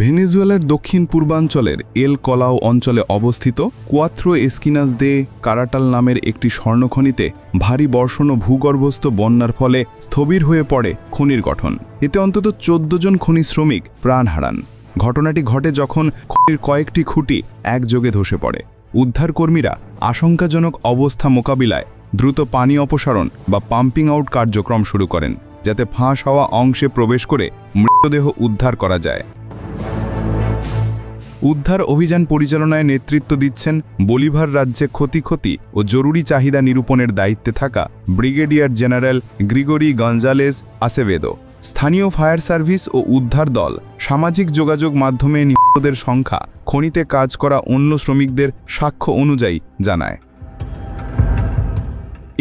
ভেনেজুয়েলার দক্ষিণ পূর্বাঞ্চলের এল কলাও অঞ্চলে অবস্থিত কুয়াত্রো এস্কিনাস দে কারাটাল নামের একটি স্বর্ণখনিতে ভারী বর্ষণ ও ভূগর্ভস্থ বন্যার ফলে স্থবির হয়ে পড়ে খনির গঠন। এতে অন্তত 14 জন খনি শ্রমিক প্রাণ হারান। ঘটনাটি ঘটে যখন খনির কয়েকটি খুঁটি একযোগে ধসে পড়ে। উদ্ধারকর্মীরা আশঙ্কাজনক অবস্থা মোকাবিলায় দ্রুত পানি অপসারণ বা পাম্পিং আউট কার্যক্রম শুরু করেন, যাতে ফাঁস হওয়া অংশে প্রবেশ করে মৃতদেহ উদ্ধার করা যায়। উদ্ধার অভিযান পরিচালনায় নেতৃত্ব দিচ্ছেন বলিভার রাজ্যে ক্ষতি ও জরুরি চাহিদা নিরূপণের দায়িত্বে থাকা ব্রিগেডিয়ার জেনারেল গ্রিগরি গঞ্জালেজ আসেভেদো। স্থানীয় ফায়ার সার্ভিস ও উদ্ধার দল সামাজিক যোগাযোগ মাধ্যমে নিহতদের সংখ্যা খনিতে কাজ করা অন্য শ্রমিকদের সাক্ষ্য অনুযায়ী জানায়।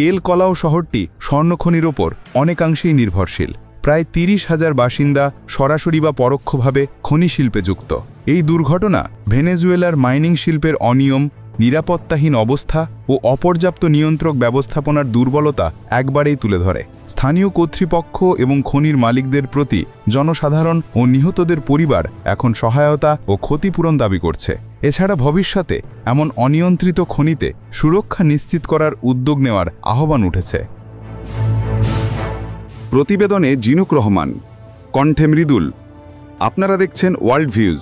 এল কলাও শহরটি স্বর্ণখনির ওপর অনেকাংশেই নির্ভরশীল। প্রায় 30,000 বাসিন্দা সরাসরি বা পরোক্ষভাবে খনি শিল্পে যুক্ত। এই দুর্ঘটনা ভেনেজুয়েলার মাইনিং শিল্পের অনিয়ম, নিরাপত্তাহীন অবস্থা ও অপর্যাপ্ত নিয়ন্ত্রক ব্যবস্থাপনার দুর্বলতা একবারেই তুলে ধরে। স্থানীয় কর্তৃপক্ষ এবং খনির মালিকদের প্রতি জনসাধারণ ও নিহতদের পরিবার এখন সহায়তা ও ক্ষতিপূরণ দাবি করছে। এছাড়া ভবিষ্যতে এমন অনিয়ন্ত্রিত খনিতে সুরক্ষা নিশ্চিত করার উদ্যোগ নেওয়ার আহ্বান উঠেছে। প্রতিবেদনে জিনুক রহমান, কণ্ঠে মৃদুল। আপনারা দেখছেন ওয়ার্ল্ড ভিউজ।